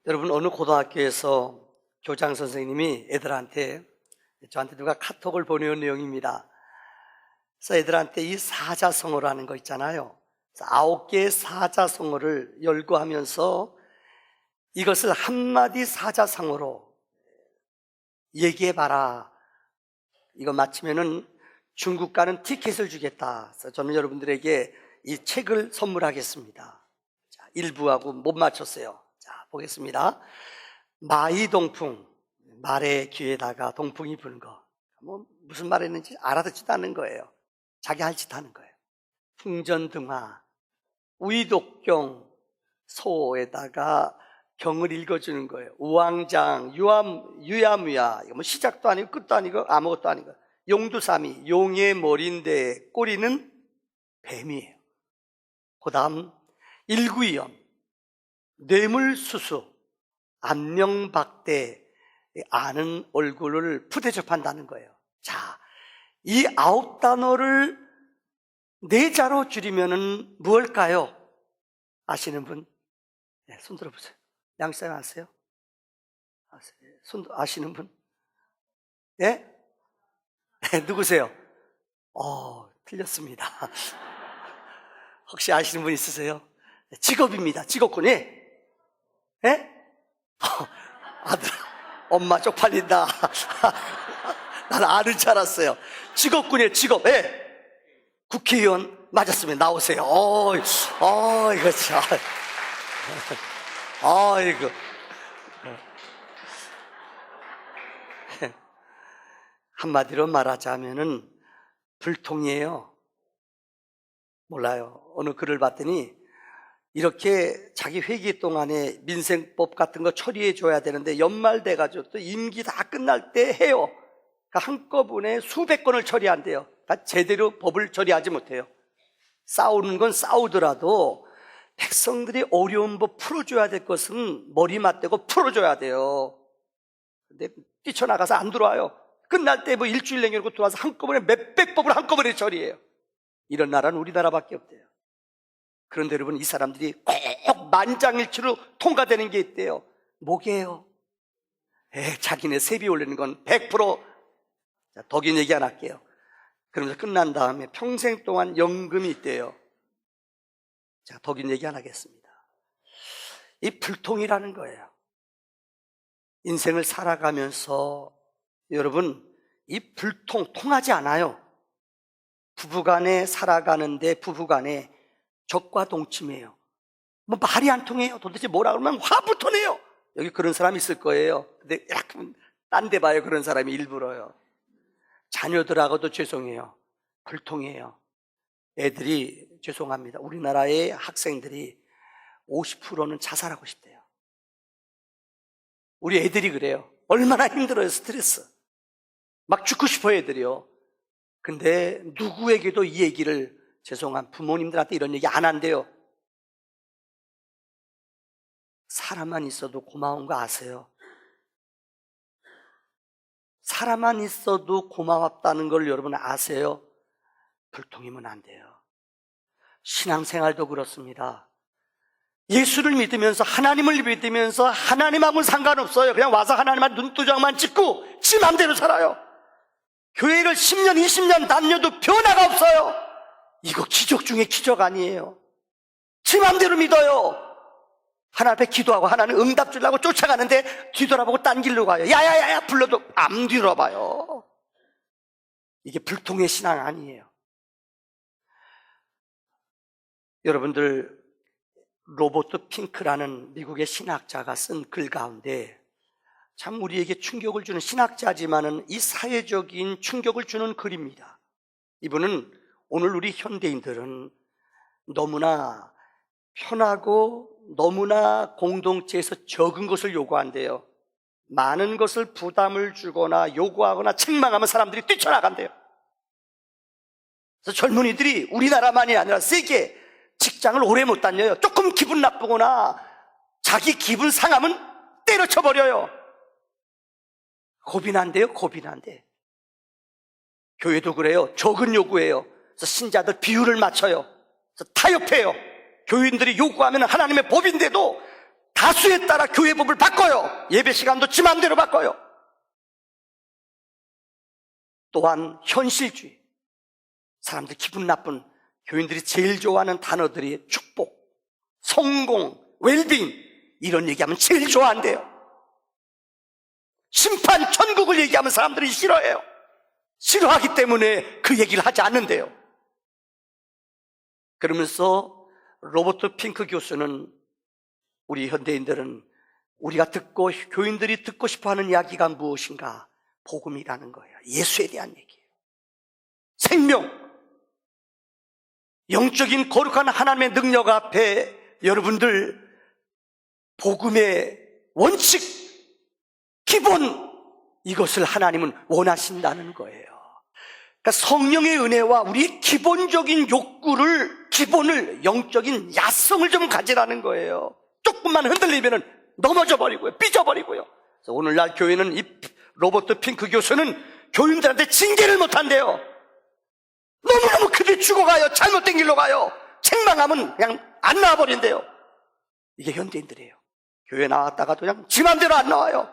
여러분, 어느 고등학교에서 교장 선생님이 애들한테, 저한테 누가 카톡을 보내온 내용입니다. 그래서 애들한테 이 사자성어라는 거 있잖아요. 9개의 사자성어를 열거하면서 이것을 한마디 사자성어로 얘기해봐라. 이거 마치면은 중국 가는 티켓을 주겠다. 그래서 저는 여러분들에게 이 책을 선물하겠습니다. 자, 일부하고 못 맞췄어요. 자, 보겠습니다. 마이동풍, 말의 귀에다가 동풍이 부는 거. 무슨 말 했는지 알아듣지도 않는 거예요. 자기 할 짓 하는 거예요. 풍전등화, 우이독경, 소에다가 경을 읽어주는 거예요. 우왕장, 유야무야, 이거 뭐 시작도 아니고 끝도 아니고 아무것도 아니고. 용두사미, 용의 머리인데 꼬리는 뱀이에요. 그 다음 일구이연, 뇌물수수, 안명박대, 아는 얼굴을 푸대접한다는 거예요. 자, 이 9단어를 4자로 줄이면은 무엇일까요? 아시는 분? 네, 손 들어보세요. 양쌤 아세요? 손 아시는 분? 예? 네, 누구세요? 틀렸습니다. 혹시 아시는 분 있으세요? 직업입니다. 직업군이. 예? 아들, 엄마 쪽팔린다. 난 아는 줄 알았어요. 직업군이에요, 직업. 예. 국회의원 맞았으면 나오세요. 이거 참. 이거. 한마디로 말하자면은 불통이에요. 몰라요. 어느 글을 봤더니 이렇게 자기 회기 동안에 민생법 같은 거 처리해 줘야 되는데 연말 돼가지고 또 임기 다 끝날 때 해요. 그러니까 한꺼번에 수백 건을 처리한대요. 그러니까 제대로 법을 처리하지 못해요. 싸우는 건 싸우더라도 백성들이 어려운 법 풀어줘야 될 것은 머리 맞대고 풀어줘야 돼요. 근데 뛰쳐나가서 안 들어와요. 끝날 때 뭐 일주일 내려고 들어와서 한꺼번에 몇백 법을 한꺼번에 처리해요. 이런 나라는 우리나라밖에 없대요. 그런데 여러분, 이 사람들이 꼭 만장일치로 통과되는 게 있대요. 뭐게요? 자기네 세비 올리는 건 100%. 자, 덕인 얘기 안 할게요. 그러면서 끝난 다음에 평생 동안 연금이 있대요. 자, 덕인 얘기 안 하겠습니다. 이 불통이라는 거예요. 인생을 살아가면서 여러분, 이 불통, 통하지 않아요. 부부간에 살아가는데 부부간에 적과 동침이에요. 뭐 말이 안 통해요. 도대체 뭐라 그러면 화부터 내요. 여기 그런 사람이 있을 거예요. 근데 약간 딴 데 봐요. 그런 사람이 일부러요. 자녀들하고도 죄송해요. 불통이에요. 애들이 죄송합니다. 우리나라의 학생들이 50%는 자살하고 싶대요. 우리 애들이 그래요. 얼마나 힘들어요. 스트레스. 막 죽고 싶어요, 애들이요. 근데 누구에게도 이 얘기를, 죄송한 부모님들한테 이런 얘기 안 한대요. 사람만 있어도 고마운 거 아세요? 사람만 있어도 고마웠다는 걸 여러분 아세요? 불통이면 안 돼요. 신앙생활도 그렇습니다. 예수를 믿으면서, 하나님을 믿으면서 하나님하고는 상관없어요. 그냥 와서 하나님한테 눈두장만 찍고 지 맘대로 살아요. 교회를 10년, 20년 다녀도 변화가 없어요. 이거 기적 중에 기적 아니에요. 지 맘대로 믿어요. 하나님 앞에 기도하고 하나님 응답 주려고 쫓아가는데 뒤돌아보고 딴 길로 가요. 야야야야 불러도 안 뒤돌아봐요. 이게 불통의 신앙 아니에요. 여러분들, 로버트 핑크라는 미국의 신학자가 쓴 글 가운데 참 우리에게 충격을 주는, 신학자지만은 이 사회적인 충격을 주는 글입니다. 이분은 오늘 우리 현대인들은 너무나 편하고 너무나 공동체에서 적은 것을 요구한대요. 많은 것을 부담을 주거나 요구하거나 책망하면 사람들이 뛰쳐나간대요. 그래서 젊은이들이 우리나라만이 아니라 세계 직장을 오래 못 다녀요. 조금 기분 나쁘거나 자기 기분 상하면 때려쳐버려요. 겁이 난대요. 겁이 난대. 교회도 그래요. 적은 요구해요. 그래서 신자들 비율을 맞춰요. 그래서 타협해요. 교인들이 요구하면 하나님의 법인데도 가수에 따라 교회법을 바꿔요. 예배 시간도 지 맘대로 바꿔요. 또한 현실주의. 사람들 기분 나쁜 교인들이 제일 좋아하는 단어들이 축복, 성공, 웰빙 이런 얘기하면 제일 좋아한대요. 심판, 천국을 얘기하면 사람들이 싫어해요. 싫어하기 때문에 그 얘기를 하지 않는데요. 그러면서 로버트 핑크 교수는 우리 현대인들은 우리가 듣고 교인들이 듣고 싶어하는 이야기가 무엇인가? 복음이라는 거예요. 예수에 대한 얘기예요. 생명, 영적인 거룩한 하나님의 능력 앞에 여러분들 복음의 원칙, 기본 이것을 하나님은 원하신다는 거예요. 그러니까 성령의 은혜와 우리 기본적인 욕구를, 기본을, 영적인 야성을 좀 가지라는 거예요. 조금만 흔들리면 넘어져 버리고요, 삐져버리고요. 그래서 오늘날 교회는 이 로버트 핑크 교수는 교인들한테 징계를 못한대요. 너무너무 그들이 죽어가요. 잘못된 길로 가요. 책망하면 그냥 안 나와버린대요. 이게 현대인들이에요. 교회 나왔다가도 그냥 지 맘대로 안 나와요.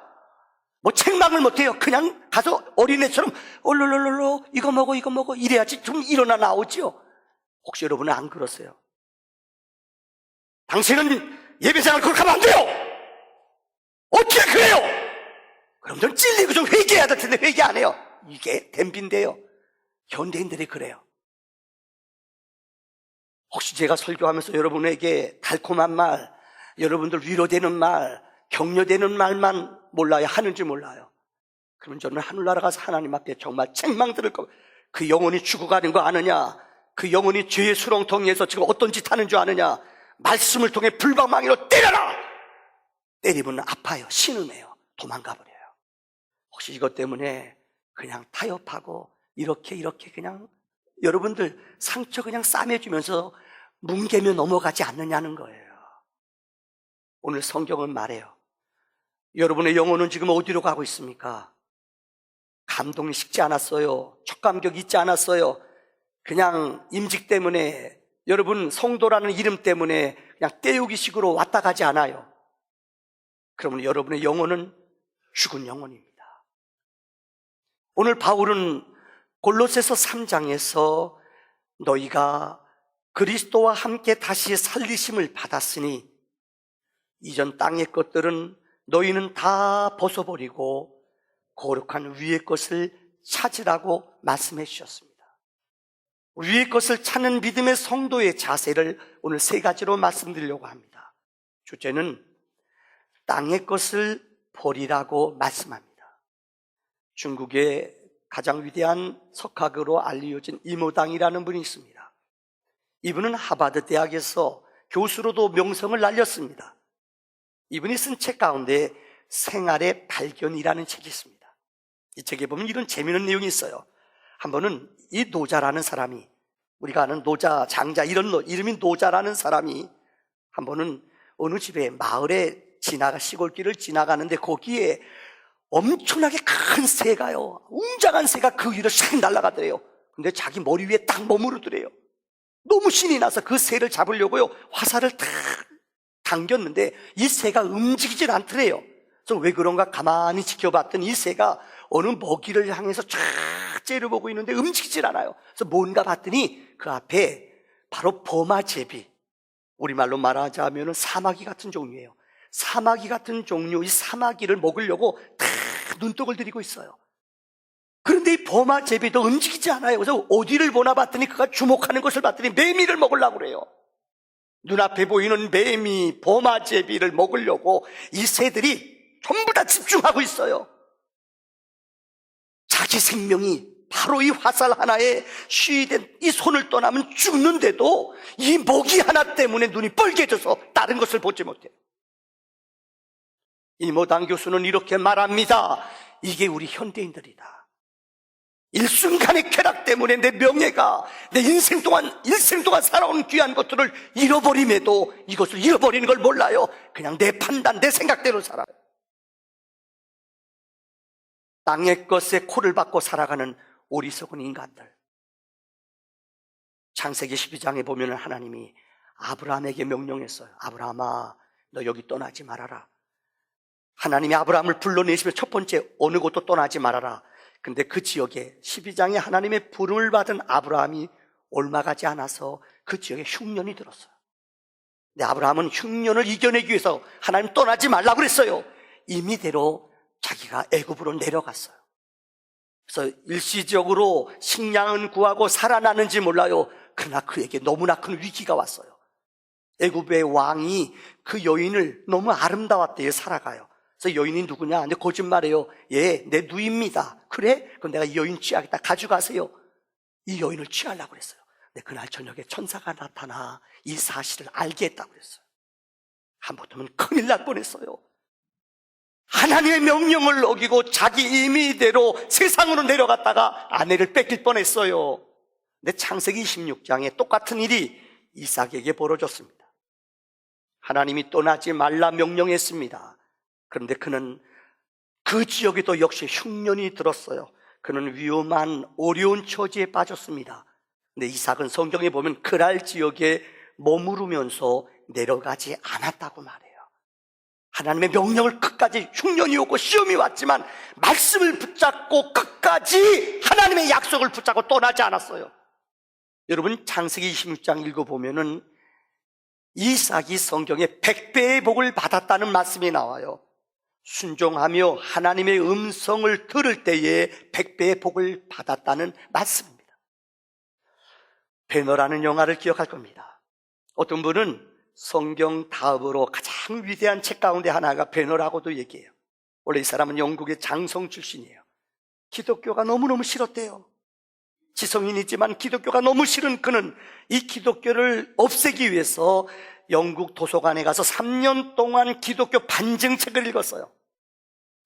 뭐 책망을 못해요. 그냥 가서 어린애처럼 얼얼얼얼 이거 먹어 이래야지 좀 일어나 나오지요. 혹시 여러분은 안 그러세요? 당신은 예배생활 그렇게 하면 안 돼요. 어떻게 그래요? 그럼 좀 찔리고 좀 회개해야 될 텐데 회개 안 해요. 이게 댐비인데요. 현대인들이 그래요. 혹시 제가 설교하면서 여러분에게 달콤한 말, 여러분들 위로되는 말, 격려되는 말만 몰라요? 하는지 몰라요? 그러면 저는 하늘나라 가서 하나님 앞에 정말 책망 들을 거. 그 영혼이 죽어가는 거 아느냐? 그 영혼이 죄의 수렁텅이에서 지금 어떤 짓 하는 줄 아느냐? 말씀을 통해 불방망이로 때려라! 때리면 아파요. 신음해요. 도망가 버려요. 혹시 이것 때문에 그냥 타협하고 이렇게 그냥 여러분들 상처 그냥 싸매주면서 뭉개며 넘어가지 않느냐는 거예요. 오늘 성경은 말해요. 여러분의 영혼은 지금 어디로 가고 있습니까? 감동이 식지 않았어요. 촉감격이 있지 않았어요. 그냥 임직 때문에, 여러분 성도라는 이름 때문에 그냥 때우기식으로 왔다 가지 않아요. 그러면 여러분의 영혼은 죽은 영혼입니다. 오늘 바울은 골로새서 3장에서 너희가 그리스도와 함께 다시 살리심을 받았으니 이전 땅의 것들은 너희는 다 벗어버리고 거룩한 위의 것을 찾으라고 말씀해 주셨습니다. 위의 것을 찾는 믿음의 성도의 자세를 오늘 세 가지로 말씀드리려고 합니다. 첫째는 땅의 것을 버리라고 말씀합니다. 중국의 가장 위대한 석학으로 알려진 이모당이라는 분이 있습니다. 이분은 하버드 대학에서 교수로도 명성을 날렸습니다. 이분이 쓴 책 가운데 생활의 발견이라는 책이 있습니다. 이 책에 보면 이런 재미있는 내용이 있어요. 한 번은 이 노자라는 사람이, 우리가 아는 노자, 장자 이런 이름이 노자라는 사람이 한 번은 어느 집에 마을에 시골길을 지나가는데 거기에 엄청나게 큰 새가요, 웅장한 새가 그 위를 싹 날아가더래요. 근데 자기 머리 위에 딱 머무르더래요. 너무 신이 나서 그 새를 잡으려고요 화살을 탁 당겼는데 이 새가 움직이질 않더래요. 그래서 왜 그런가 가만히 지켜봤더니 이 새가 어느 먹이를 향해서 쫙 째려보고 있는데 움직이질 않아요. 그래서 뭔가 봤더니 그 앞에 바로 버마제비, 우리말로 말하자면 사마귀 같은 종류예요. 사마귀 같은 종류, 이 사마귀를 먹으려고 다 눈독을 들이고 있어요. 그런데 이 버마제비도 움직이지 않아요. 그래서 어디를 보나 봤더니 그가 주목하는 것을 봤더니 매미를 먹으려고 그래요. 눈앞에 보이는 매미, 버마제비를 먹으려고 이 새들이 전부 다 집중하고 있어요. 자기 생명이 바로 이 화살 하나에 쉬된 이 손을 떠나면 죽는데도 이 먹이 하나 때문에 눈이 뻘개져서 다른 것을 보지 못해요. 이모당 교수는 이렇게 말합니다. 이게 우리 현대인들이다. 일순간의 쾌락 때문에 내 명예가, 내 일생 동안 살아온 귀한 것들을 잃어버림에도 이것을 잃어버리는 걸 몰라요. 그냥 내 판단, 내 생각대로 살아요. 땅의 것에 코를 박고 살아가는 어리석은 인간들. 창세기 12장에 보면 하나님이 아브라함에게 명령했어요. 아브라함아, 너 여기 떠나지 말아라. 하나님이 아브라함을 불러내시면 첫 번째 어느 곳도 떠나지 말아라. 근데 그 지역에 12장에 하나님의 부름을 받은 아브라함이 얼마 가지 않아서 그 지역에 흉년이 들었어요. 근데 아브라함은 흉년을 이겨내기 위해서 하나님 떠나지 말라고 그랬어요. 임의대로 자기가 애굽으로 내려갔어요. 그래서 일시적으로 식량은 구하고 살아나는지 몰라요. 그러나 그에게 너무나 큰 위기가 왔어요. 애굽의 왕이 그 여인을 너무 아름다웠대요. 살아가요. 그래서 여인이 누구냐? 근데 거짓말해요. 예, 내 누이입니다. 그래? 그럼 내가 이 여인 취하겠다. 가져가세요. 이 여인을 취하려고 그랬어요. 근데 그날 저녁에 천사가 나타나 이 사실을 알게 했다고 그랬어요. 한번더면 큰일 날 뻔했어요. 하나님의 명령을 어기고 자기 임의대로 세상으로 내려갔다가 아내를 뺏길 뻔했어요. 근데 창세기 26장에 똑같은 일이 이삭에게 벌어졌습니다. 하나님이 떠나지 말라 명령했습니다. 그런데 그는 그 지역에도 역시 흉년이 들었어요. 그는 위험한 어려운 처지에 빠졌습니다. 근데 이삭은 성경에 보면 그랄 지역에 머무르면서 내려가지 않았다고 말해요. 하나님의 명령을 끝까지, 흉년이 오고 시험이 왔지만 말씀을 붙잡고 끝까지 하나님의 약속을 붙잡고 떠나지 않았어요. 여러분, 창세기 26장 읽어보면은 이삭이 성경에 100배의 복을 받았다는 말씀이 나와요. 순종하며 하나님의 음성을 들을 때에 100배의 복을 받았다는 말씀입니다. 배너라는 영화를 기억할 겁니다. 어떤 분은 성경 다음으로 가장 위대한 책 가운데 하나가 배너라고도 얘기해요. 원래 이 사람은 영국의 장성 출신이에요. 기독교가 너무너무 싫었대요. 지성인이지만 기독교가 너무 싫은 그는 이 기독교를 없애기 위해서 영국 도서관에 가서 3년 동안 기독교 반증책을 읽었어요.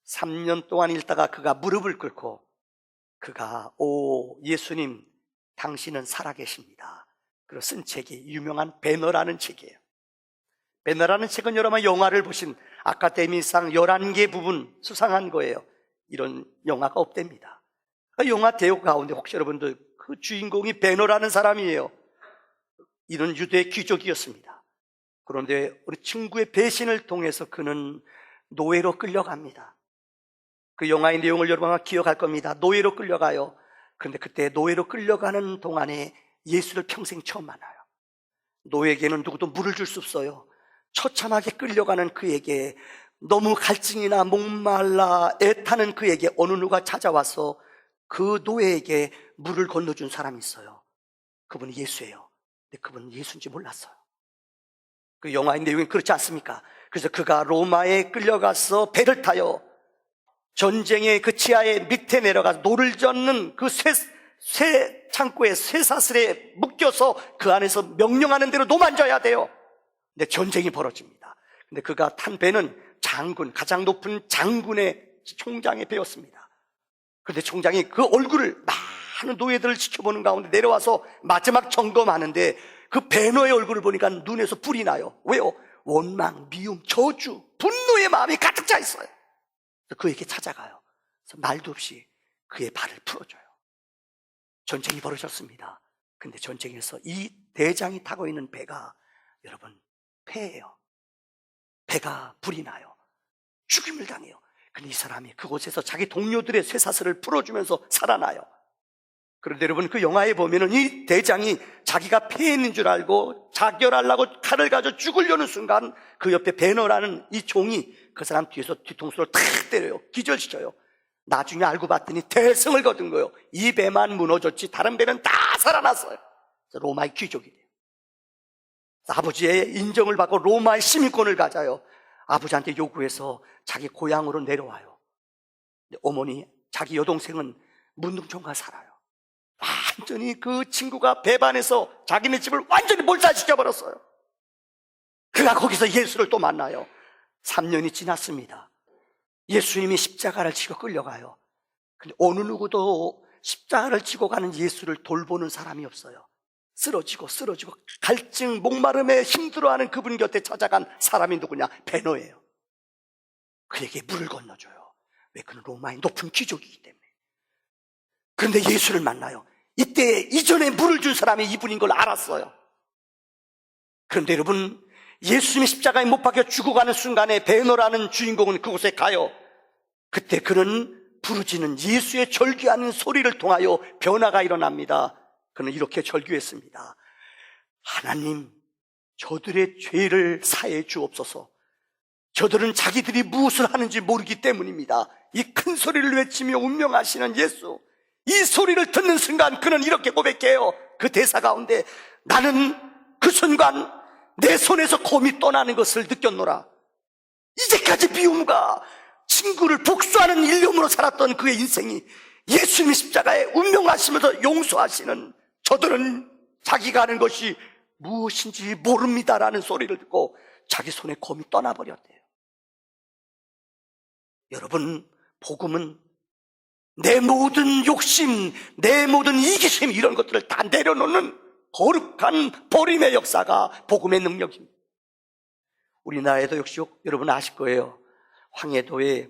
3년 동안 읽다가 그가 무릎을 꿇고 그가 오 예수님 당신은 살아계십니다. 그리고 쓴 책이 유명한 배너라는 책이에요. 배너라는 책은 여러분 영화를 보신 아카데미상 11개 부분 수상한 거예요. 이런 영화가 없답니다. 영화 대역 가운데 혹시 여러분들 그 주인공이 배너라는 사람이에요. 이런 유대 귀족이었습니다. 그런데 우리 친구의 배신을 통해서 그는 노예로 끌려갑니다. 그 영화의 내용을 여러분 아마 기억할 겁니다. 노예로 끌려가요. 그런데 그때 노예로 끌려가는 동안에 예수를 평생 처음 만나요. 노예에게는 누구도 물을 줄 수 없어요. 처참하게 끌려가는 그에게 너무 갈증이나 목말라 애타는 그에게 어느 누가 찾아와서 그 노예에게 물을 건너준 사람이 있어요. 그분이 예수예요. 근데 그분은 예수인지 몰랐어요. 그 영화의 내용이 그렇지 않습니까? 그래서 그가 로마에 끌려가서 배를 타요. 전쟁의 그 지하에 밑에 내려가서 노를 젓는 그 쇠 창고에 쇠사슬에 묶여서 그 안에서 명령하는 대로 노만져야 돼요. 근데 전쟁이 벌어집니다. 근데 그가 탄 배는 장군, 가장 높은 장군의 총장의 배였습니다. 그런데 총장이 그 얼굴을 많은 노예들을 지켜보는 가운데 내려와서 마지막 점검하는데 그 배너의 얼굴을 보니까 눈에서 불이 나요. 왜요? 원망, 미움, 저주, 분노의 마음이 가득 차 있어요. 그에게 찾아가요. 그래서 말도 없이 그의 발을 풀어줘요. 전쟁이 벌어졌습니다. 근데 전쟁에서 이 대장이 타고 있는 배가 여러분 폐예요. 배가 불이 나요. 죽임을 당해요. 근데 이 사람이 그곳에서 자기 동료들의 쇠사슬을 풀어주면서 살아나요. 그런데 여러분 그 영화에 보면은 이 대장이 자기가 폐했는 줄 알고 자결하려고 칼을 가져 죽으려는 순간 그 옆에 배너라는 이 종이 그 사람 뒤에서 뒤통수를 탁 때려요. 기절시켜요. 나중에 알고 봤더니 대성을 거둔 거예요. 이 배만 무너졌지 다른 배는 다 살아났어요. 로마의 귀족이 돼요. 아버지의 인정을 받고 로마의 시민권을 가져요. 아버지한테 요구해서 자기 고향으로 내려와요. 근데 어머니, 자기 여동생은 문둥촌가 살아요. 완전히 그 친구가 배반해서 자기네 집을 완전히 몰살시켜버렸어요. 그가 거기서 예수를 또 만나요. 3년이 지났습니다. 예수님이 십자가를 지고 끌려가요. 근데 어느 누구도 십자가를 지고 가는 예수를 돌보는 사람이 없어요. 쓰러지고 갈증, 목마름에 힘들어하는 그분 곁에 찾아간 사람이 누구냐? 배너예요. 그에게 물을 건너줘요. 왜? 그는 로마의 높은 귀족이기 때문에. 그런데 예수를 만나요. 이때 이전에 물을 준 사람이 이분인 걸 알았어요. 그런데 여러분, 예수님이 십자가에 못 박혀 죽어가는 순간에 베너라는 주인공은 그곳에 가요. 그때 그는 부르짖는 예수의 절규하는 소리를 통하여 변화가 일어납니다. 그는 이렇게 절규했습니다. 하나님, 저들의 죄를 사해 주옵소서. 저들은 자기들이 무엇을 하는지 모르기 때문입니다. 이 큰 소리를 외치며 운명하시는 예수, 이 소리를 듣는 순간 그는 이렇게 고백해요. 그 대사 가운데, 나는 그 순간 내 손에서 곰이 떠나는 것을 느꼈노라. 이제까지 미움과 친구를 복수하는 일념으로 살았던 그의 인생이 예수님의 십자가에 운명하시면서 용서하시는, 저들은 자기가 하는 것이 무엇인지 모릅니다라는 소리를 듣고 자기 손에 곰이 떠나버렸대요. 여러분, 복음은 내 모든 욕심, 내 모든 이기심, 이런 것들을 다 내려놓는 거룩한 버림의 역사가 복음의 능력입니다. 우리나라에도 역시 여러분 아실 거예요. 황해도에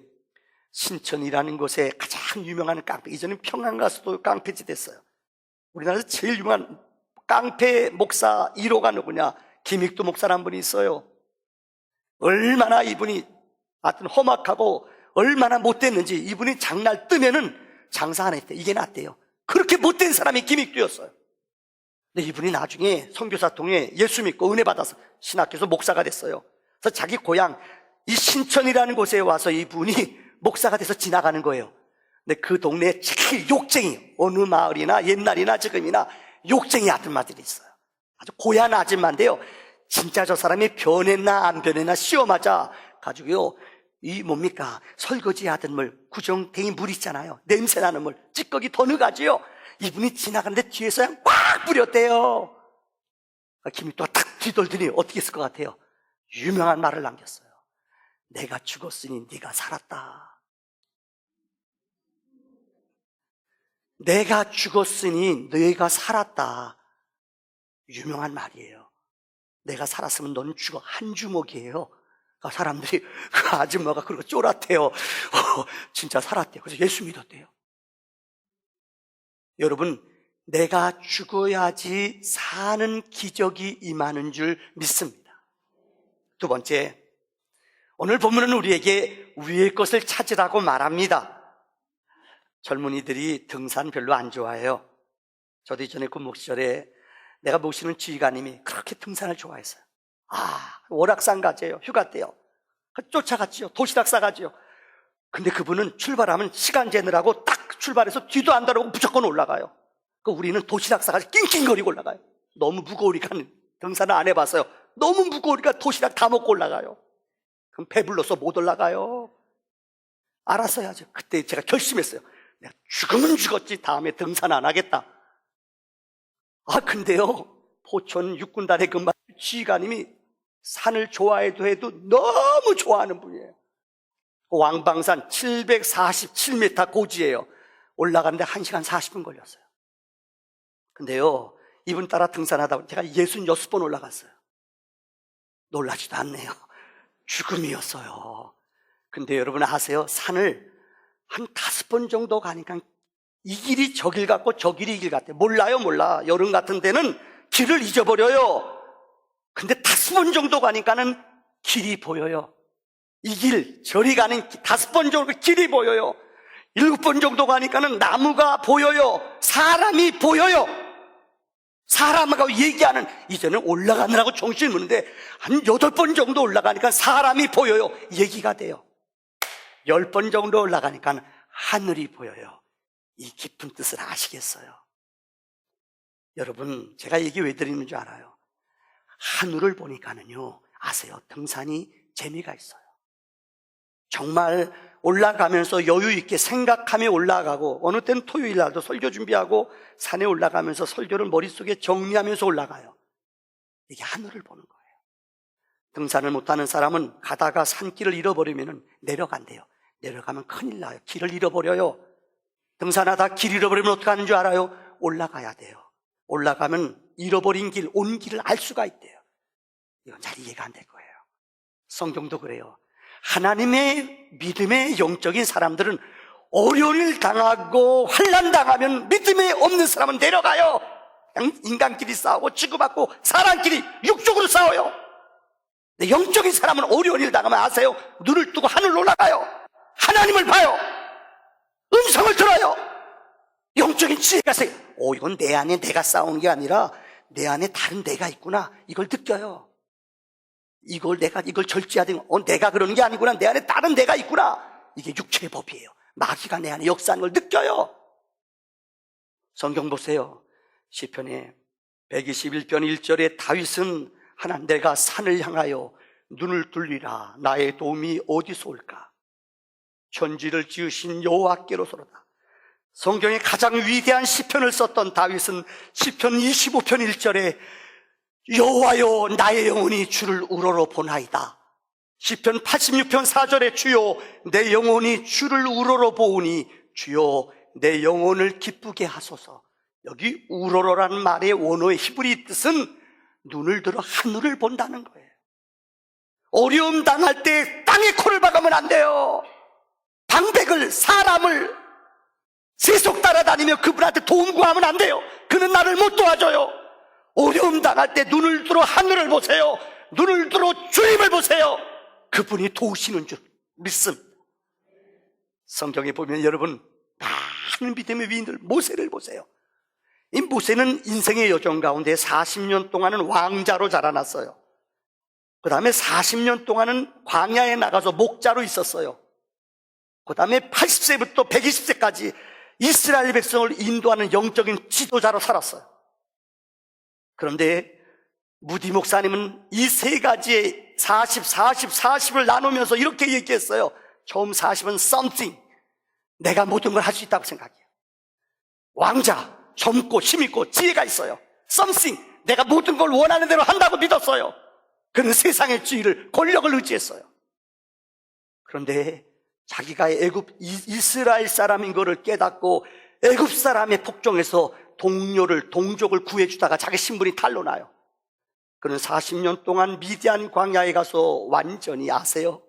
신천이라는 곳에 가장 유명한 깡패, 이전엔 평양 가서도 깡패지 됐어요. 우리나라에서 제일 유명한 깡패 목사 1호가 누구냐? 김익두 목사라는 분이 있어요. 얼마나 이분이 하여튼 험악하고 얼마나 못됐는지, 이분이 장날 뜨면은 장사 안 했대. 이게 낫대요. 그렇게 못된 사람이 김익두였어요. 근데 이분이 나중에 선교사 통해 예수 믿고 은혜 받아서 신학교에서 목사가 됐어요. 그래서 자기 고향 이 신천이라는 곳에 와서 이분이 목사가 돼서 지나가는 거예요. 근데 그 동네에 제일 욕쟁이, 어느 마을이나 옛날이나 지금이나 욕쟁이 아줌마들이 있어요. 아주 고얀 아줌마인데요, 진짜 저 사람이 변했나 안 변했나 시험하자 가지고요, 이 뭡니까, 설거지 하던 물, 구정탱이 물 있잖아요, 냄새나는 물, 찌꺼기 더 넣어가지요. 이분이 지나가는데 뒤에서 그냥 꽉 뿌렸대요. 김익두가 탁 뒤돌더니 어떻게 했을 것 같아요? 유명한 말을 남겼어요. 내가 죽었으니 네가 살았다. 내가 죽었으니 너희가 살았다. 유명한 말이에요. 내가 살았으면 넌 죽어. 한 주먹이에요. 사람들이 그 아줌마가 그러고 쫄았대요. 진짜 살았대요. 그래서 예수 믿었대요. 여러분, 내가 죽어야지 사는 기적이 임하는 줄 믿습니다. 두 번째, 오늘 본문은 우리에게 위의 것을 찾으라고 말합니다. 젊은이들이 등산 별로 안 좋아해요. 저도 이전에 군목 시절에 내가 모시는 지휘관님이 그렇게 등산을 좋아했어요. 월악산 가재요. 휴가 때요. 쫓아갔지요. 도시락 싸가지요. 근데 그분은 출발하면 시간 재느라고 딱 출발해서 뒤도 안 돌아보고 무조건 올라가요. 우리는 도시락 싸가지고 낑낑거리고 올라가요. 너무 무거우니까, 등산을 안 해봤어요. 너무 무거우니까 도시락 다 먹고 올라가요. 그럼 배불러서 못 올라가요. 알아서 해야죠. 그때 제가 결심했어요. 내가 죽으면 죽었지 다음에 등산 안 하겠다. 근데요, 포천 육군단의 그 지휘관님이 산을 좋아해도 해도 너무 좋아하는 분이에요. 왕방산 747m 고지예요. 올라가는데 1시간 40분 걸렸어요. 근데요, 이분 따라 등산하다 보니 제가 66번 올라갔어요. 놀라지도 않네요. 죽음이었어요. 근데 여러분 아세요? 산을 한 5번 정도 가니까 이 길이 저 길 같고 저 길이 이 길 같아요. 몰라. 여름 같은 데는 길을 잊어버려요. 근데 5번 정도 가니까는 길이 보여요. 이 길, 저리 가는 5번 정도 길이 보여요. 7번 정도 가니까는 나무가 보여요. 사람이 보여요. 사람하고 얘기하는, 이제는 올라가느라고 정신을 묻는데 한 8번 정도 올라가니까 사람이 보여요. 얘기가 돼요. 10번 정도 올라가니까 하늘이 보여요. 이 깊은 뜻을 아시겠어요? 여러분, 제가 얘기 왜 드리는 줄 알아요? 하늘을 보니까는요, 아세요? 등산이 재미가 있어요. 정말 올라가면서 여유 있게 생각하며 올라가고, 어느 때는 토요일 날도 설교 준비하고 산에 올라가면서 설교를 머릿속에 정리하면서 올라가요. 이게 하늘을 보는 거예요. 등산을 못하는 사람은 가다가 산길을 잃어버리면 내려간대요. 내려가면 큰일 나요. 길을 잃어버려요. 등산하다 길 잃어버리면 어떻게 하는 줄 알아요? 올라가야 돼요. 올라가면 잃어버린 길, 온 길을 알 수가 있대요. 이건 잘 이해가 안 될 거예요. 성경도 그래요. 하나님의 믿음의 영적인 사람들은 어려운 일 당하고 환난 당하면 믿음에 없는 사람은 내려가요. 그냥 인간끼리 싸우고 치고받고 사람끼리 육적으로 싸워요. 근데 영적인 사람은 어려운 일 당하면 아세요? 눈을 뜨고 하늘로 올라가요. 하나님을 봐요. 음성을 들어요. 영적인 지혜가 있어요. 이건 내 안에 내가 싸우는 게 아니라 내 안에 다른 내가 있구나. 이걸 느껴요. 이걸 절제하든 내가 그러는 게 아니구나. 내 안에 다른 내가 있구나. 이게 육체의 법이에요. 마귀가 내 안에 역사하는 걸 느껴요. 성경 보세요. 시편에 121편 1절에 다윗은 하나님, 내가 산을 향하여 눈을 돌리라. 나의 도움이 어디서 올까? 천지를 지으신 여호와께로서로다. 성경의 가장 위대한 시편을 썼던 다윗은 시편 25편 1절에 여호와여, 나의 영혼이 주를 우러러 보나이다. 시편 86편 4절에 주여, 내 영혼이 주를 우러러 보오니 주여, 내 영혼을 기쁘게 하소서. 여기 우러러라는 말의 원어의 히브리 뜻은 눈을 들어 하늘을 본다는 거예요. 어려움 당할 때 땅에 코를 박으면 안 돼요. 방백을, 사람을 세속 따라다니며 그분한테 도움 구하면 안 돼요. 그는 나를 못 도와줘요. 어려움 당할 때 눈을 들어 하늘을 보세요. 눈을 들어 주님을 보세요. 그분이 도우시는 줄 믿습니다. 성경에 보면 여러분, 많은 믿음의 위인들, 모세를 보세요. 이 모세는 인생의 여정 가운데 40년 동안은 왕자로 자라났어요. 그 다음에 40년 동안은 광야에 나가서 목자로 있었어요. 그 다음에 80세부터 120세까지 이스라엘 백성을 인도하는 영적인 지도자로 살았어요. 그런데 무디 목사님은 이 세 가지의 40을 나누면서 이렇게 얘기했어요. 처음 40은 something, 내가 모든 걸 할 수 있다고 생각해요. 왕자, 젊고 힘있고 지혜가 있어요. something, 내가 모든 걸 원하는 대로 한다고 믿었어요. 그는 세상의 지위를, 권력을 의지했어요. 그런데 자기가 이스라엘 사람인 것을 깨닫고 애굽 사람의 폭정에서 동족을 구해주다가 자기 신분이 탄로나요. 그는 40년 동안 미디안 광야에 가서 완전히, 아세요?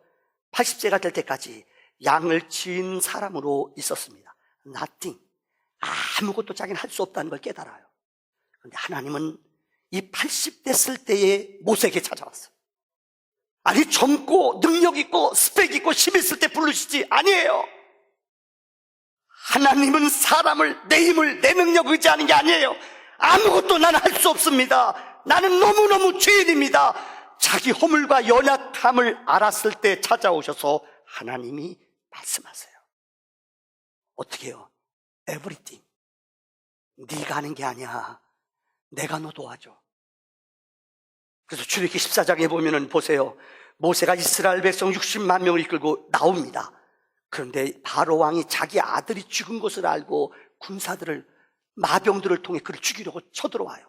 80세가 될 때까지 양을 치인 사람으로 있었습니다. nothing, 아무것도 자기는 할 수 없다는 걸 깨달아요. 그런데 하나님은 이 80 됐을 때에 모세에게 찾아왔어요. 아니, 젊고 능력 있고 스펙 있고 힘 있을 때 부르시지, 아니에요. 하나님은 사람을, 내 힘을, 내 능력 의지하는 게 아니에요. 아무것도 나는 할 수 없습니다. 나는 너무너무 죄인입니다. 자기 허물과 연약함을 알았을 때 찾아오셔서 하나님이 말씀하세요. 어떻게 해요? Everything, 네가 하는 게 아니야. 내가 너 도와줘. 그래서 출애굽기 14장에 보면은 보세요. 모세가 이스라엘 백성 60만 명을 이끌고 나옵니다. 그런데 바로 왕이 자기 아들이 죽은 것을 알고 군사들을, 마병들을 통해 그를 죽이려고 쳐들어와요.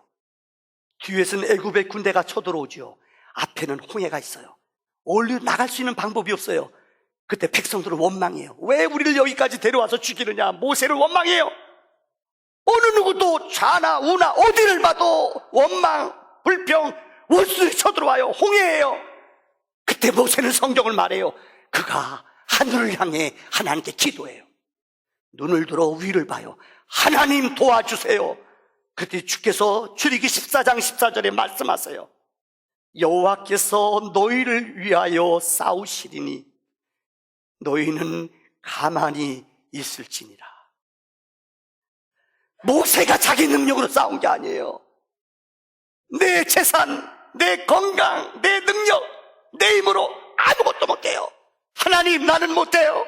뒤에서는 애굽의 군대가 쳐들어오지요. 앞에는 홍해가 있어요. 얼른 나갈 수 있는 방법이 없어요. 그때 백성들은 원망해요. 왜 우리를 여기까지 데려와서 죽이느냐. 모세를 원망해요. 어느 누구도 좌나 우나 어디를 봐도 원망, 불평, 원수들이 쳐들어와요. 홍해예요. 그때 모세는 성경을 말해요. 그가 하늘을 향해 하나님께 기도해요. 눈을 들어 위를 봐요. 하나님 도와주세요. 그때 주께서 출애굽기 14장 14절에 말씀하세요. 여호와께서 너희를 위하여 싸우시리니 너희는 가만히 있을지니라. 모세가 자기 능력으로 싸운 게 아니에요. 내 재산, 내 건강, 내 능력, 내 힘으로 아무것도 못해요. 하나님, 나는 못해요.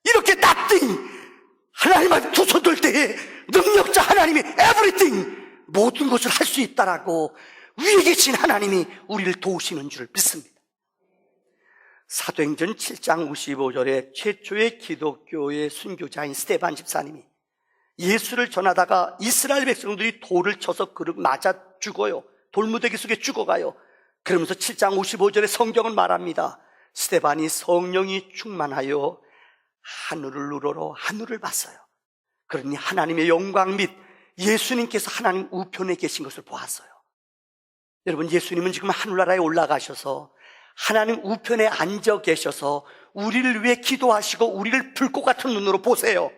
이렇게 nothing, 하나님한테 두 손 들 때에 능력자 하나님이 everything, 모든 것을 할 수 있다라고 위에 계신 하나님이 우리를 도우시는 줄 믿습니다. 사도행전 7장 55절에 최초의 기독교의 순교자인 스데반 집사님이 예수를 전하다가 이스라엘 백성들이 돌을 쳐서 그를 맞아 죽어요. 돌무더기 속에 죽어가요. 그러면서 7장 55절에 성경은 말합니다. 스데반이 성령이 충만하여 하늘을 우러러 하늘을 봤어요. 그러니 하나님의 영광 및 예수님께서 하나님 우편에 계신 것을 보았어요. 여러분, 예수님은 지금 하늘나라에 올라가셔서 하나님 우편에 앉아 계셔서 우리를 위해 기도하시고 우리를 불꽃 같은 눈으로 보세요.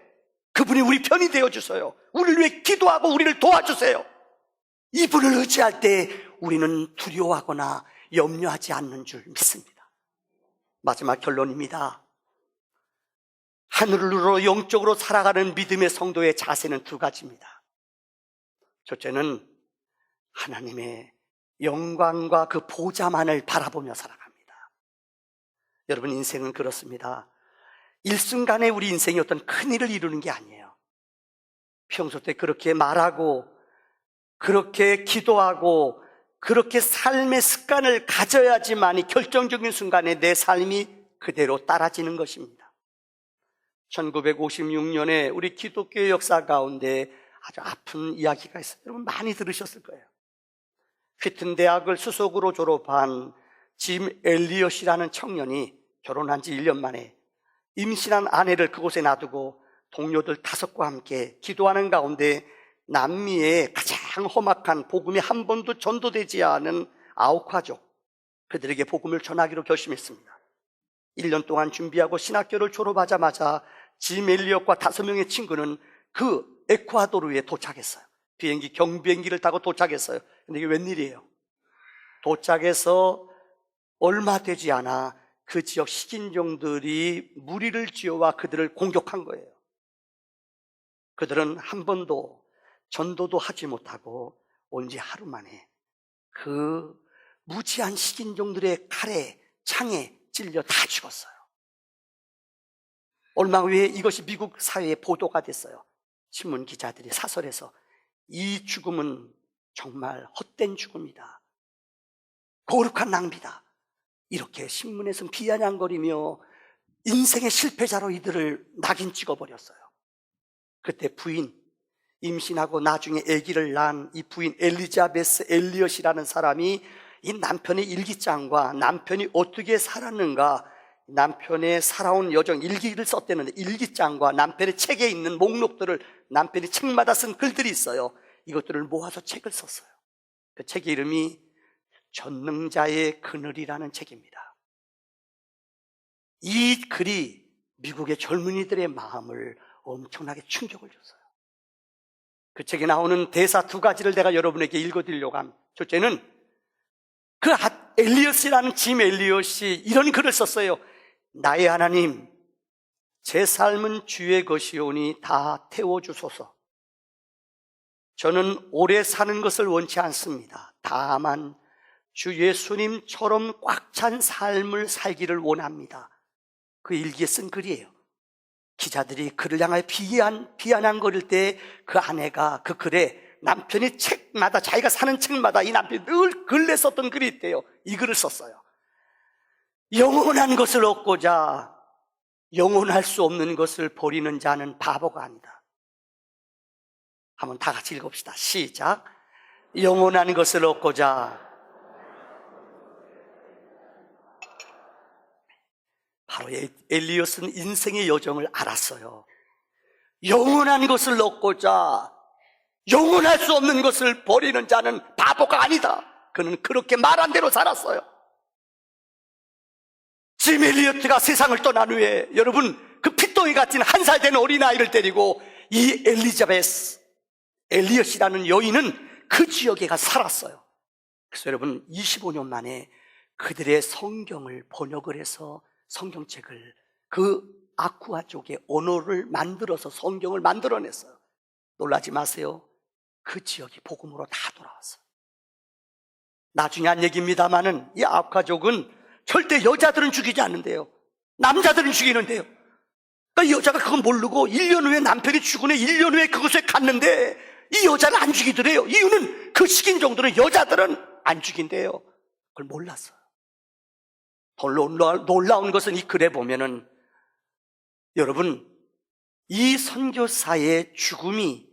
그분이 우리 편이 되어주세요. 우리를 위해 기도하고 우리를 도와주세요. 이분을 의지할 때 우리는 두려워하거나 염려하지 않는 줄 믿습니다. 마지막 결론입니다. 하늘로 영적으로 살아가는 믿음의 성도의 자세는 두 가지입니다. 첫째는 하나님의 영광과 그 보좌만을 바라보며 살아갑니다. 여러분, 인생은 그렇습니다. 일순간에 우리 인생이 어떤 큰일을 이루는 게 아니에요. 평소 때 그렇게 말하고 그렇게 기도하고 그렇게 삶의 습관을 가져야지만이 결정적인 순간에 내 삶이 그대로 따라지는 것입니다. 1956년에 우리 기독교 역사 가운데 아주 아픈 이야기가 있어요. 여러분 많이 들으셨을 거예요. 휘튼 대학을 수석으로 졸업한 짐 엘리엇이라는 청년이 결혼한 지 1년 만에 임신한 아내를 그곳에 놔두고 동료들 5과 함께 기도하는 가운데 남미의 가장 험악한 복음이 한 번도 전도되지 않은 아우카족, 그들에게 복음을 전하기로 결심했습니다. 1년 동안 준비하고 신학교를 졸업하자마자 짐 엘리엇과 5명의 친구는 그 에콰도르에 도착했어요. 경비행기를 타고 도착했어요. 근데 이게 웬일이에요? 도착해서 얼마 되지 않아 그 지역 식인종들이 무리를 지어와 그들을 공격한 거예요. 그들은 한 번도 전도도 하지 못하고 온 지 하루 만에 그 무지한 식인종들의 칼에 창에 찔려 다 죽었어요. 얼마 후에 이것이 미국 사회에 보도가 됐어요. 신문 기자들이 사설에서 이 죽음은 정말 헛된 죽음이다, 거룩한 낭비다, 이렇게 신문에서 비아냥거리며 인생의 실패자로 이들을 낙인 찍어버렸어요. 그때 부인, 임신하고 나중에 아기를 낳은 이 부인 엘리자베스 엘리엇이라는 사람이 이 남편의 일기장과 남편이 어떻게 살았는가, 남편의 살아온 여정 일기를 썼대는데 일기장과 남편의 책에 있는 목록들을, 남편이 책마다 쓴 글들이 있어요. 이것들을 모아서 책을 썼어요. 그 책의 이름이 전능자의 그늘이라는 책입니다. 이 글이 미국의 젊은이들의 마음을 엄청나게 충격을 줬어요. 그 책에 나오는 대사 2가지를 내가 여러분에게 읽어드리려고 합니다. 첫째는 그 엘리엇이라는 짐 엘리엇이 이런 글을 썼어요. 나의 하나님, 제 삶은 주의 것이오니 다 태워주소서. 저는 오래 사는 것을 원치 않습니다. 다만 주 예수님처럼 꽉 찬 삶을 살기를 원합니다. 그 일기에 쓴 글이에요. 기자들이 그를 향하여 비아냥거릴 때 그 아내가 그 글에 남편이 책마다, 자기가 사는 책마다 이 남편이 늘 글에 썼던 글이 있대요. 이 글을 썼어요. 영원한 것을 얻고자 영원할 수 없는 것을 버리는 자는 바보가 아니다. 한번 다 같이 읽읍시다. 시작. 영원한 것을 얻고자. 바로 엘리엇은 인생의 여정을 알았어요. 영원한 것을 얻고자 영원할 수 없는 것을 버리는 자는 바보가 아니다. 그는 그렇게 말한 대로 살았어요. 짐 엘리엇가 세상을 떠난 후에 여러분, 그 핏덩이 같은 1살 된 어린아이를 데리고 이 엘리자베스 엘리엇이라는 여인은 그 지역에 가서 살았어요. 그래서 여러분, 25년 만에 그들의 성경을 번역을 해서 성경책을, 그 아쿠아 쪽의 언어를 만들어서 성경을 만들어냈어요. 놀라지 마세요. 그 지역이 복음으로 다 돌아왔어요. 나중에 한 얘기입니다만은 이 아쿠아족은 절대 여자들은 죽이지 않는데요, 남자들은 죽이는데요. 그러니까 여자가 그건 모르고 1년 후에 남편이 죽은 후 1년 후에 그곳에 갔는데 이 여자는 안 죽이더래요. 이유는 그 식인종들은 여자들은 안 죽인대요. 그걸 몰랐어요. 더 놀라운 것은 이 글에 보면은 여러분, 이 선교사의 죽음이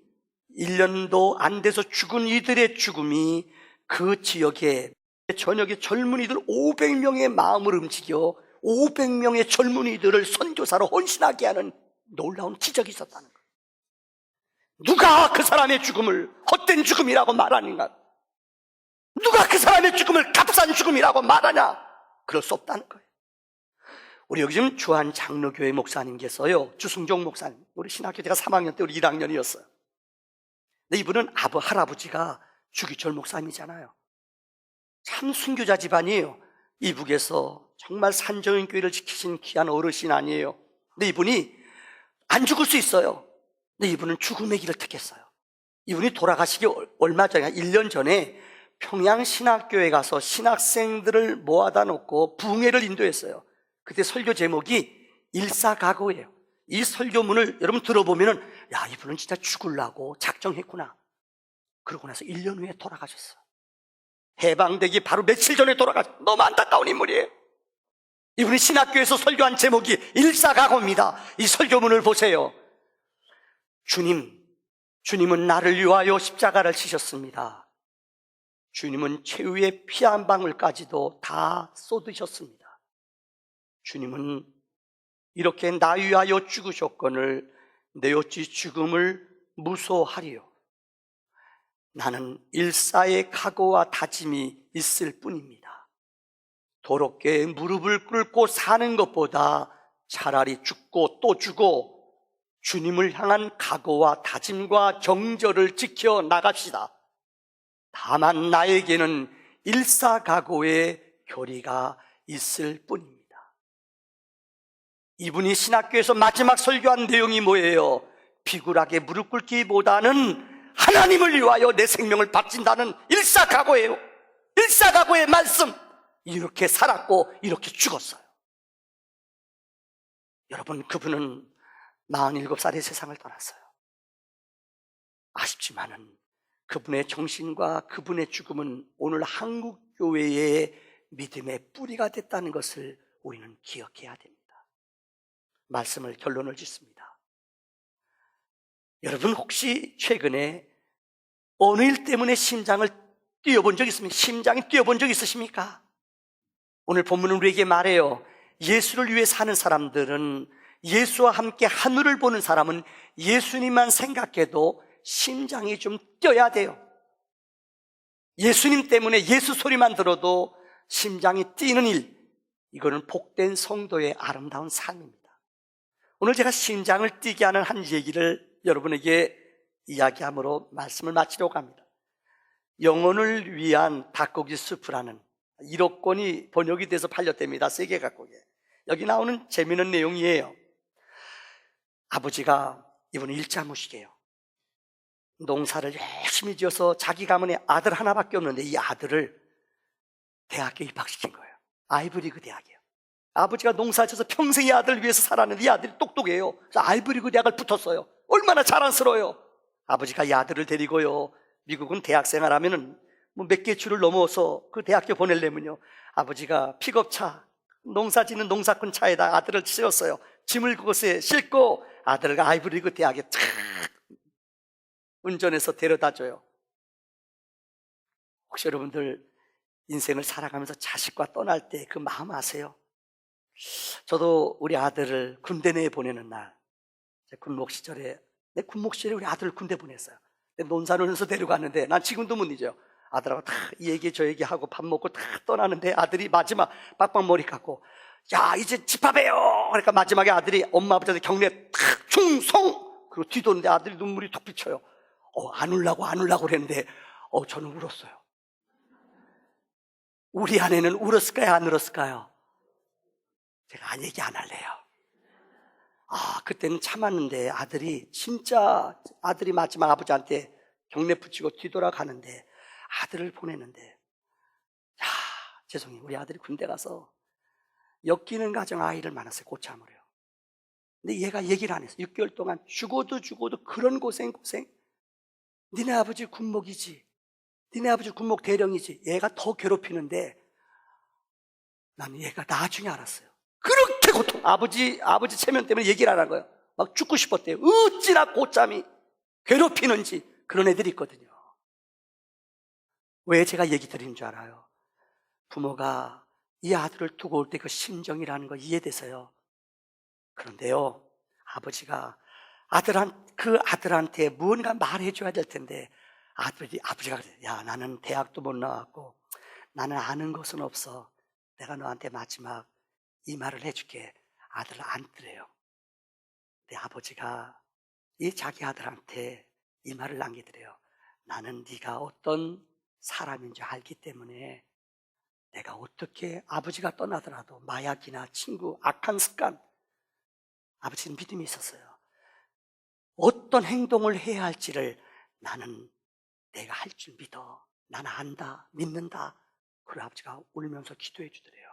1년도 안 돼서 죽은 이들의 죽음이 그 지역에 저녁에 젊은이들 500명의 마음을 움직여 500명의 젊은이들을 선교사로 헌신하게 하는 놀라운 기적이 있었다는 거예요. 누가 그 사람의 죽음을 헛된 죽음이라고 말하는가? 누가 그 사람의 죽음을 값싼 죽음이라고 말하냐? 그럴 수 없다는 거예요. 우리 여기 지금 주한 장로교회 목사님께서요, 주승종 목사님, 우리 신학교 제가 3학년 때 우리 1학년이었어요. 근데 이분은 할아버지가 주기철 목사님이잖아요. 참 순교자 집안이에요. 이북에서 정말 산정인교회를 지키신 귀한 어르신 아니에요. 근데 이분이 안 죽을 수 있어요. 근데 이분은 죽음의 길을 택했어요. 이분이 돌아가시기 얼마 전에, 1년 전에 평양신학교에 가서 신학생들을 모아다 놓고 부흥회를 인도했어요. 그때 설교 제목이 일사각오예요. 이 설교문을 여러분 들어보면은, 야, 이분은 진짜 죽으려고 작정했구나. 그러고 나서 1년 후에 돌아가셨어요. 해방되기 바로 며칠 전에 돌아가셨어요. 너무 안타까운 인물이에요. 이분이 신학교에서 설교한 제목이 일사각오입니다. 이 설교문을 보세요. 주님은 나를 위하여 십자가를 지셨습니다. 주님은 최후의 피 한 방울까지도 다 쏟으셨습니다. 주님은 이렇게 나 위하여 죽으셨거늘 내 어찌 죽음을 무소하리요. 나는 일사의 각오와 다짐이 있을 뿐입니다. 도롭게 무릎을 꿇고 사는 것보다 차라리 죽고 또 죽고 주님을 향한 각오와 다짐과 정절을 지켜 나갑시다. 다만 나에게는 일사각오의 교리가 있을 뿐입니다. 이분이 신학교에서 마지막 설교한 내용이 뭐예요? 비굴하게 무릎 꿇기보다는 하나님을 위하여 내 생명을 바친다는 일사각오예요. 일사각오의 말씀. 이렇게 살았고 이렇게 죽었어요. 여러분, 그분은 47살에 세상을 떠났어요. 아쉽지만은 그분의 정신과 그분의 죽음은 오늘 한국교회의 믿음의 뿌리가 됐다는 것을 우리는 기억해야 됩니다. 말씀을 결론을 짓습니다. 여러분, 혹시 최근에 어느 일 때문에 심장을 뛰어본 적 있습니까? 심장이 뛰어본 적 있으십니까? 오늘 본문은 우리에게 말해요. 예수를 위해 사는 사람들은, 예수와 함께 하늘을 보는 사람은 예수님만 생각해도 심장이 좀 뛰어야 돼요. 예수님 때문에 예수 소리만 들어도 심장이 뛰는 일, 이거는 복된 성도의 아름다운 삶입니다. 오늘 제가 심장을 뛰게 하는 한 얘기를 여러분에게 이야기함으로 말씀을 마치려고 합니다. 영혼을 위한 닭고기 수프라는 1억 권이 번역이 돼서 팔렸답니다. 세계 각국에. 여기 나오는 재미있는 내용이에요. 아버지가, 이분은 일자무식이에요. 농사를 열심히 지어서 자기 가문에 아들 하나밖에 없는데 이 아들을 대학교에 입학시킨 거예요. 아이브리그 대학이에요. 아버지가 농사지어서 평생 이 아들을 위해서 살았는데 이 아들이 똑똑해요. 그래서 아이브리그 대학을 붙었어요. 얼마나 자랑스러워요. 아버지가 이 아들을 데리고요, 미국은 대학생활 하면은 뭐 몇 개 줄을 넘어서 그 대학교 보내려면요, 아버지가 픽업차, 농사짓는 농사꾼 차에다 아들을 실었어요. 짐을 그것에 싣고 아들을 아이브리그 대학에 탁 운전해서 데려다줘요. 혹시 여러분들 인생을 살아가면서 자식과 떠날 때 그 마음 아세요? 저도 우리 아들을 군대 내에 보내는 날, 군목 시절에, 내 군목 시절에 우리 아들을 군대 보냈어요. 논산원에서 데려갔는데 난 지금도 못 잊어요. 아들하고 다 이 얘기 저 얘기하고 밥 먹고 다 떠나는데 아들이 마지막 빡빡머리 감고, 야, 이제 집합해요. 그러니까 마지막에 아들이 엄마 아버지한테 격려 탁 충성! 그리고 뒤도는데 아들이 눈물이 툭 비쳐요. 안 울라고 그랬는데 저는 울었어요. 우리 아내는 울었을까요, 안 울었을까요? 제가 얘기 안 할래요. 그때는 참았는데 아들이 마지막 아버지한테 경례 붙이고 뒤돌아가는데 아들을 보내는데, 죄송해요. 우리 아들이 군대 가서 엮이는 가정 아이를 만났어요. 고참으로요. 근데 얘가 얘기를 안 했어요. 6개월 동안 죽어도 그런 고생. 니네 아버지 군목이지, 니네 아버지 군목 대령이지. 얘가 더 괴롭히는데 나는 얘가 나중에 알았어요. 그렇게 아버지 체면 때문에 얘기를 안 한 거예요. 막 죽고 싶었대요. 어찌나 고참이 괴롭히는지. 그런 애들이 있거든요. 왜 제가 얘기 드리는 줄 알아요? 부모가 이 아들을 두고 올 때 그 심정이라는 거 이해돼서요. 그런데요, 아버지가 그 아들한테 무언가 말해줘야 될 텐데, 아버지가 그래요. 야, 나는 대학도 못 나왔고 나는 아는 것은 없어. 내가 너한테 마지막 이 말을 해줄게. 아들을 안 들어요. 근데 아버지가 이 자기 아들한테 이 말을 남기더래요. 나는 네가 어떤 사람인 줄 알기 때문에 내가 어떻게 아버지가 떠나더라도 마약이나 친구, 악한 습관, 아버지는 믿음이 있었어요. 어떤 행동을 해야 할지를 나는 내가 할 줄 믿어. 나는 안다, 믿는다. 그래 아버지가 울면서 기도해 주더래요.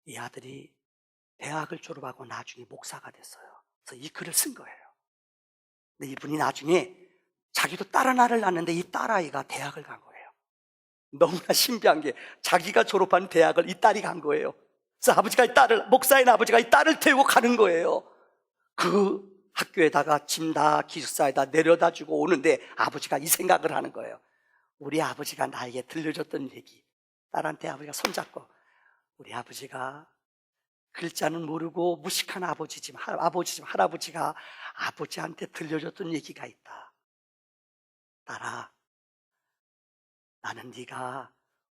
이 아들이 대학을 졸업하고 나중에 목사가 됐어요. 그래서 이 글을 쓴 거예요. 근데 이분이 나중에 자기도 딸 하나를 낳았는데 이 딸아이가 대학을 간 거예요. 너무나 신기한 게 자기가 졸업한 대학을 이 딸이 간 거예요. 그래서 아버지가 이 딸을, 목사인 아버지가 이 딸을 태우고 가는 거예요. 그 학교에다가 짐 다 기숙사에다 내려다 주고 오는데 아버지가 이 생각을 하는 거예요. 우리 아버지가 나에게 들려줬던 얘기, 딸한테 아버지가 손잡고, 우리 아버지가 글자는 모르고 무식한 아버지지만 할아버지가 아버지한테 들려줬던 얘기가 있다. 딸아, 나는 네가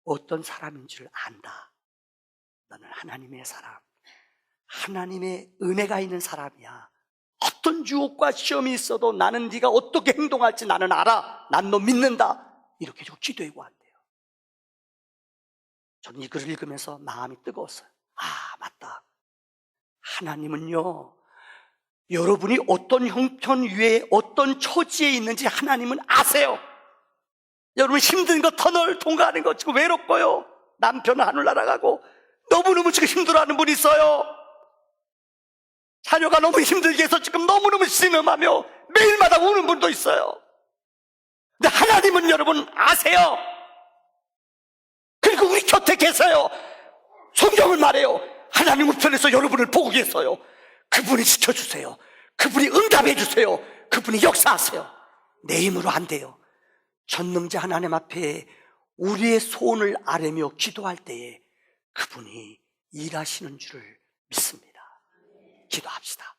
어떤 사람인 줄 안다. 너는 하나님의 사람, 하나님의 은혜가 있는 사람이야. 어떤 유혹과 시험이 있어도 나는 네가 어떻게 행동할지 나는 알아. 난 너 믿는다. 이렇게 좀 기도하고 한대요. 저는 이 글을 읽으면서 마음이 뜨거웠어요. 아, 맞다. 하나님은요, 여러분이 어떤 형편 위에 어떤 처지에 있는지 하나님은 아세요. 여러분 힘든 거 터널 통과하는 거 지금 외롭고요. 남편은 하늘 날아가고 너무너무 지금 힘들어하는 분이 있어요. 자녀가 너무 힘들게 해서 지금 너무너무 신음하며 매일마다 우는 분도 있어요. 근데 하나님은 여러분 아세요. 그리고 우리 곁에 계세요. 성경을 말해요. 하나님 우편에서 여러분을 보고 계세요. 그분이 지켜주세요. 그분이 응답해 주세요. 그분이 역사하세요. 내 힘으로 안 돼요. 전능자 하나님 앞에 우리의 소원을 아뢰며 기도할 때에 그분이 일하시는 줄을 믿습니다. 기도합시다.